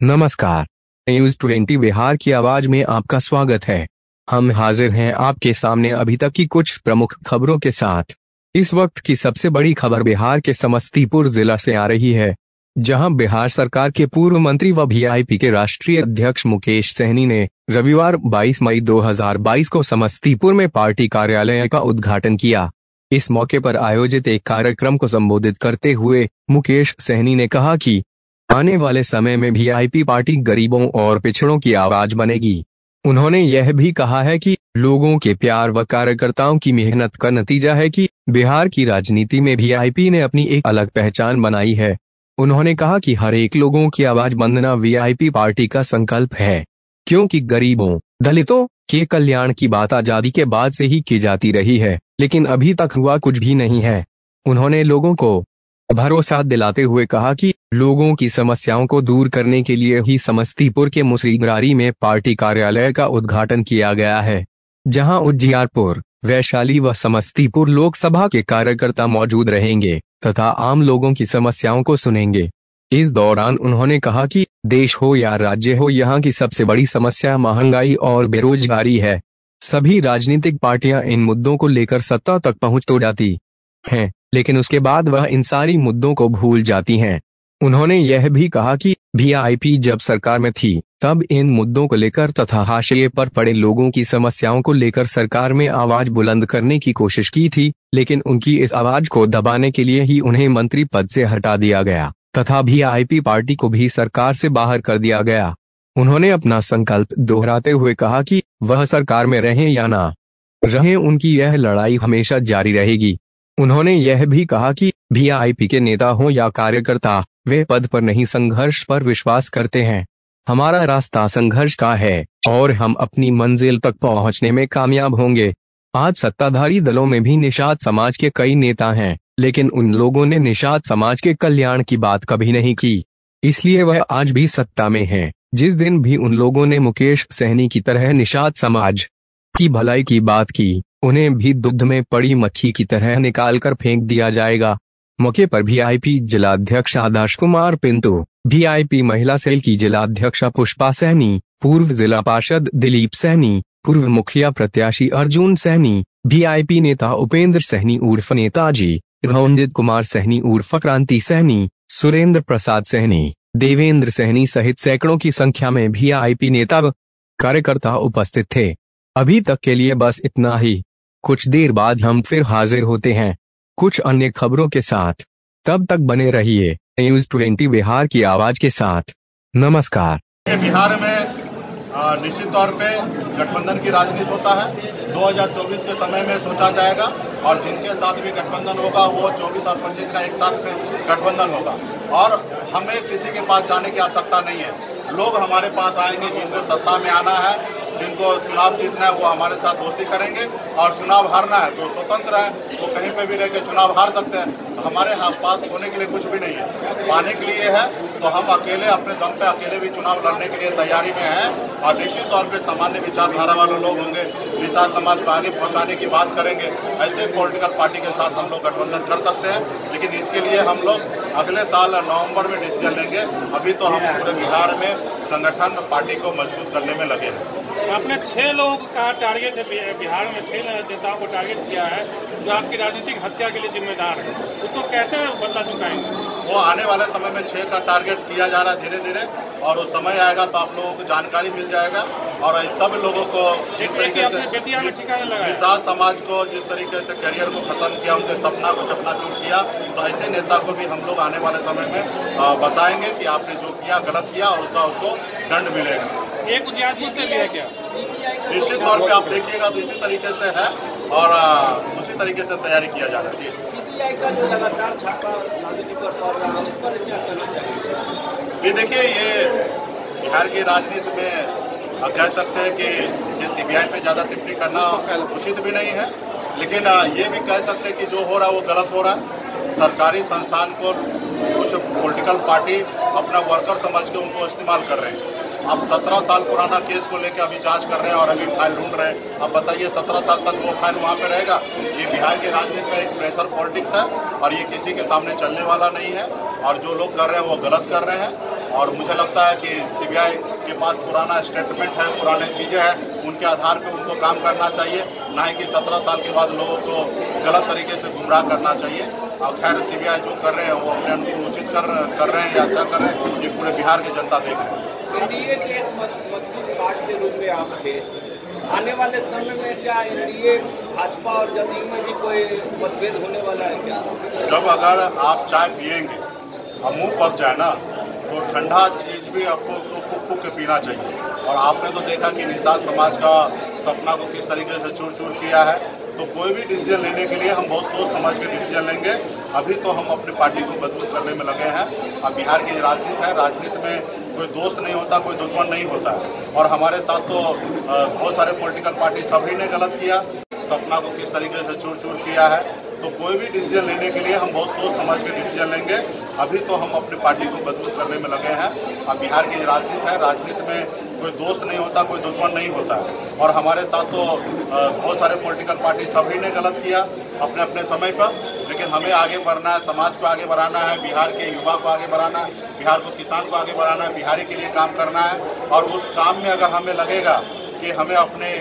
नमस्कार, न्यूज 20 बिहार की आवाज में आपका स्वागत है। हम हाजिर हैं आपके सामने अभी तक की कुछ प्रमुख खबरों के साथ। इस वक्त की सबसे बड़ी खबर बिहार के समस्तीपुर जिला से आ रही है, जहां बिहार सरकार के पूर्व मंत्री व वीआईपी के राष्ट्रीय अध्यक्ष मुकेश सहनी ने रविवार 22 मई 2022 को समस्तीपुर में पार्टी कार्यालय का उद्घाटन किया। इस मौके पर आयोजित एक कार्यक्रम को संबोधित करते हुए मुकेश सहनी ने कहा कि आने वाले समय में वीआईपी पार्टी गरीबों और पिछड़ों की आवाज बनेगी। उन्होंने यह भी कहा है कि लोगों के प्यार व कार्यकर्ताओं की मेहनत का नतीजा है कि बिहार की राजनीति में वीआईपी ने अपनी एक अलग पहचान बनाई है। उन्होंने कहा कि हर एक लोगों की आवाज बनना वीआईपी पार्टी का संकल्प है, क्योंकि गरीबों, दलितों के कल्याण की बात आजादी के बाद से ही की जाती रही है, लेकिन अभी तक हुआ कुछ भी नहीं है। उन्होंने लोगों को भरोसा दिलाते हुए कहा कि लोगों की समस्याओं को दूर करने के लिए ही समस्तीपुर के मुसरीगरारी में पार्टी कार्यालय का उद्घाटन किया गया है, जहां उज्जियारपुर, वैशाली व समस्तीपुर लोकसभा के कार्यकर्ता मौजूद रहेंगे तथा आम लोगों की समस्याओं को सुनेंगे। इस दौरान उन्होंने कहा कि देश हो या राज्य हो, यहाँ की सबसे बड़ी समस्या महंगाई और बेरोजगारी है। सभी राजनीतिक पार्टियां इन मुद्दों को लेकर सत्ता तक पहुंच तो जाती हैं, लेकिन उसके बाद वह इन सारी मुद्दों को भूल जाती हैं। उन्होंने यह भी कहा कि वीआईपी जब सरकार में थी तब इन मुद्दों को लेकर तथा हाशिए पर पड़े लोगों की समस्याओं को लेकर सरकार में आवाज बुलंद करने की कोशिश की थी, लेकिन उनकी इस आवाज को दबाने के लिए ही उन्हें मंत्री पद से हटा दिया गया तथा वीआईपी पार्टी को भी सरकार से बाहर कर दिया गया। उन्होंने अपना संकल्प दोहराते हुए कहा कि वह सरकार में रहें या ना रहें, उनकी यह लड़ाई हमेशा जारी रहेगी। उन्होंने यह भी कहा कि वीआईपी के नेता हो या कार्यकर्ता, वे पद पर नहीं संघर्ष पर विश्वास करते हैं। हमारा रास्ता संघर्ष का है और हम अपनी मंजिल तक पहुंचने में कामयाब होंगे। आज सत्ताधारी दलों में भी निषाद समाज के कई नेता हैं, लेकिन उन लोगों ने निषाद समाज के कल्याण की बात कभी नहीं की, इसलिए वह आज भी सत्ता में हैं। जिस दिन भी उन लोगों ने मुकेश सहनी की तरह निषाद समाज की भलाई की बात की, उन्हें भी दूध में पड़ी मक्खी की तरह निकालकर फेंक दिया जाएगा। मौके पर वीआईपी जिलाध्यक्ष आदर्श कुमार पिंटू, वीआईपी महिला सेल की जिलाध्यक्षा पुष्पा सहनी, पूर्व जिला पार्षद दिलीप सहनी, पूर्व मुखिया प्रत्याशी अर्जुन सहनी, वीआईपी नेता उपेंद्र सहनी उर्फ नेताजी, रंजित कुमार सहनी उर्फ क्रांति सहनी, सुरेंद्र प्रसाद सहनी, देवेंद्र सहनी सहित सैकड़ों की संख्या में वीआईपी नेता व कार्यकर्ता उपस्थित थे। अभी तक के लिए बस इतना ही। कुछ देर बाद हम फिर हाजिर होते हैं कुछ अन्य खबरों के साथ। तब तक बने रहिए न्यूज 20 बिहार की आवाज के साथ। नमस्कार। बिहार में निश्चित तौर पे गठबंधन की राजनीति होता है। 2024 के समय में सोचा जाएगा और जिनके साथ भी गठबंधन होगा वो 24 और 25 का एक साथ गठबंधन होगा और हमें किसी के पास जाने की आवश्यकता नहीं है। लोग हमारे पास आएंगे, जिनको सत्ता में आना है, जिनको चुनाव जीतना है, वो हमारे साथ दोस्ती करेंगे और चुनाव हारना है तो स्वतंत्र है, वो कहीं पे भी रह के चुनाव हार सकते हैं। हमारे पास होने के लिए कुछ भी नहीं है, पाने के लिए है, तो हम अकेले अपने दम पे अकेले भी चुनाव लड़ने के लिए तैयारी में हैं और निश्चित तौर पे सामान्य विचारधारा वाले लोग होंगे, निषाद समाज को आगे पहुंचाने की बात करेंगे। ऐसे पॉलिटिकल पार्टी के साथ हम लोग गठबंधन कर सकते हैं, लेकिन इसके लिए हम लोग अगले साल नवंबर में डिसीजन लेंगे। अभी तो हम पूरे बिहार में संगठन पार्टी को मजबूत करने में लगे हैं। आपने 6 लोगों का टारगेट है, बिहार में 6 नेताओं को टारगेट किया है जो आपकी राजनीतिक हत्या के लिए जिम्मेदार है, उसको कैसे बदला चुकाएंगे? वो आने वाले समय में 6 का टारगेट किया जा रहा है धीरे धीरे, और वो समय आएगा तो आप लोगों को जानकारी मिल जाएगा। और सब लोगों को जिस तरीके से निषाद समाज को जिस तरीके से करियर को खत्म किया, उनके सपना को चकनाचूर किया, तो ऐसे नेता को भी हम लोग आने वाले समय में बताएंगे कि आपने जो किया गलत किया और उसको दंड मिलेगा। एक उजियारपुर से भी है क्या? निश्चित तौर पे आप देखिएगा तो इसी तरीके से है और उसी तरीके से तैयारी किया जा रहा है। सीबीआई का जो लगातार छापा राजनीति पर पड़ रहा है, उस पर क्या करना चाहिए? ये देखिए, ये बिहार की राजनीति में कह सकते हैं कि ये सीबीआई पे ज्यादा टिप्पणी करना उचित भी नहीं है, लेकिन ये भी कह सकते हैं कि जो हो रहा है वो गलत हो रहा है। सरकारी संस्थान को कुछ पॉलिटिकल पार्टी अपना वर्कर समझ के उनको इस्तेमाल कर रहे हैं अब 17 साल पुराना केस को लेकर अभी जांच कर रहे हैं और अभी फाइल ढूंढ रहे हैं। अब बताइए 17 साल तक वो फाइल वहाँ पे रहेगा? ये बिहार की राजनीति में एक प्रेशर पॉलिटिक्स है और ये किसी के सामने चलने वाला नहीं है। और जो लोग कर रहे हैं वो गलत कर रहे हैं। और मुझे लगता है कि सीबीआई के पास पुराना स्टेटमेंट है, पुराने चीज़ें हैं, उनके आधार पर उनको काम करना चाहिए, ना ही कि 17 साल के बाद लोगों को गलत तरीके से गुमराह करना चाहिए। और खैर सीबीआई जो कर रहे हैं वो अपने अनुकूल उचित कर रहे हैं या अच्छा कर रहे हैं, ये पूरे बिहार की जनता देख रहे हैं। एनडीए के एक मजबूत पार्ट के रूप में आप थे, आने वाले समय में क्या एनडीए भाजपा और जदयू में भी कोई मतभेद होने वाला है क्या? जब अगर आप चाय पियेंगे और मुंह पक जाए ना, तो ठंडा चीज भी आपको फूक के पीना चाहिए। और आपने तो देखा कि निषाद समाज का सपना को किस तरीके से चूर चूर किया है। तो कोई भी डिसीजन लेने के लिए हम बहुत सोच समझ के डिसीजन लेंगे। अभी तो हम अपनी पार्टी को मजबूत करने में लगे हैं। अब बिहार की राजनीति है, राजनीति में कोई दोस्त नहीं होता, कोई दुश्मन नहीं होता है। और हमारे साथ तो बहुत सारे पॉलिटिकल पार्टी सभी ने गलत किया, सपना को किस तरीके से चूर चूर किया है। तो कोई भी डिसीजन लेने के लिए हम बहुत सोच समझ के डिसीजन लेंगे। अभी तो हम अपनी पार्टी को मजबूत करने में लगे हैं। अब बिहार की राजनीति है, राजनीति में कोई दोस्त नहीं होता, कोई दुश्मन नहीं होता है। और हमारे साथ तो बहुत सारे पॉलिटिकल पार्टी सभी ने गलत किया अपने अपने समय पर। लेकिन हमें आगे बढ़ना है, समाज को आगे बढ़ाना है, बिहार के युवा को आगे बढ़ाना है, बिहार को किसान को आगे बढ़ाना है, बिहारी के लिए काम करना है। और उस काम में अगर हमें लगेगा कि हमें अपने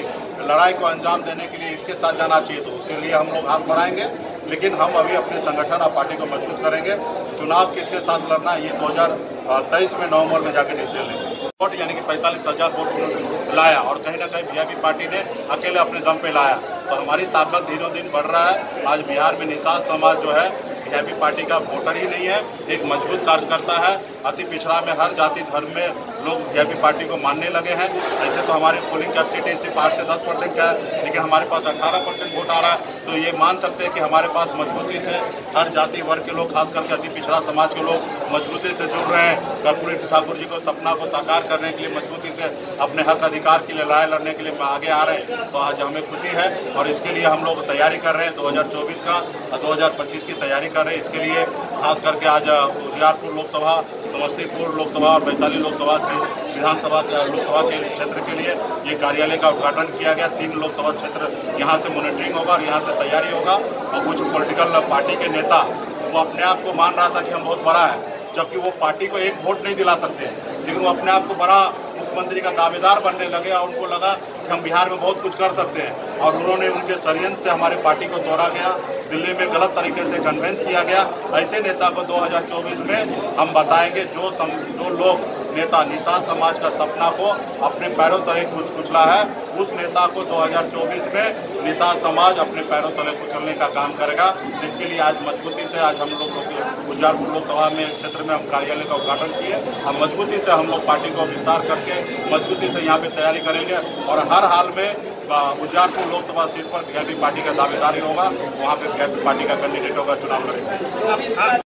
लड़ाई को अंजाम देने के लिए इसके साथ जाना चाहिए, तो उसके लिए हम लोग हाथ बढ़ाएंगे। लेकिन हम अभी अपने संगठन और पार्टी को मजबूत करेंगे। चुनाव किसके साथ लड़ना है, ये 2023 में नवंबर में जाकर डिसीजन लेंगे। वोट यानी कि 45,000 वोट लाया और कहीं ना कहीं वीआईपी पार्टी ने अकेले अपने दम पे लाया। तो हमारी ताकत दिनों दिन बढ़ रहा है। आज बिहार में निषाद समाज जो है वीआईपी पार्टी का वोटर ही नहीं है, एक मजबूत कार्यकर्ता है। अति पिछड़ा में हर जाति धर्म में लोग वीआईपी पार्टी को मानने लगे हैं। ऐसे तो हमारी पोलिंग कैपेसिटी सिर्फ 8 से 10% का है, लेकिन हमारे पास 18% वोट आ रहा है। तो ये मान सकते हैं कि हमारे पास मजबूती से हर जाति वर्ग के लोग, खास करके अति पिछड़ा समाज के लोग मजबूती से जुड़ रहे हैं। कर्पूरी ठाकुर जी को सपना को साकार करने के लिए मजबूती से अपने हक अधिकार के लिए लड़ाई लड़ने के लिए आगे आ रहे हैं। तो आज हमें खुशी है और इसके लिए हम लोग तैयारी कर रहे हैं। 2024 का 2025 की तैयारी कर रहे हैं। इसके लिए खास करके आज उजियारपुर लोकसभा, समस्तीपुर लोकसभा और वैशाली लोकसभा से विधानसभा लोकसभा के क्षेत्र के लिए ये कार्यालय का उद्घाटन किया गया। 3 लोकसभा क्षेत्र यहाँ से मॉनिटरिंग होगा और यहाँ से तैयारी होगा। और कुछ पॉलिटिकल पार्टी के नेता वो अपने आप को मान रहा था कि हम बहुत बड़ा है, जबकि वो पार्टी को एक वोट नहीं दिला सकते, लेकिन वो अपने आप को बड़ा मुख्यमंत्री का दावेदार बनने लगे और उनको लगा कि हम बिहार में बहुत कुछ कर सकते हैं। और उन्होंने उनके षड्यंत्र से हमारे पार्टी को तोड़ा गया, दिल्ली में गलत तरीके से कन्वेंस किया गया। ऐसे नेता को 2024 में हम बताएंगे जो लोग नेता निषाद समाज का सपना को अपने पैरों तले कुचला है, उस नेता को 2024 में निषाद समाज अपने पैरों तले कुचलने का काम करेगा। इसके लिए आज मजबूती से आज हम लोग उजियारपुर लोकसभा में क्षेत्र में हम कार्यालय का उद्घाटन किए। हम मजबूती से हम लोग पार्टी को विस्तार करके मजबूती से यहाँ पे तैयारी करेंगे और हर हाल में उजियारपुर लोकसभा सीट पर वीआईपी पार्टी का दावेदार होगा, वहाँ पे वीआईपी पार्टी का कैंडिडेट होगा, चुनाव लड़ेंगे।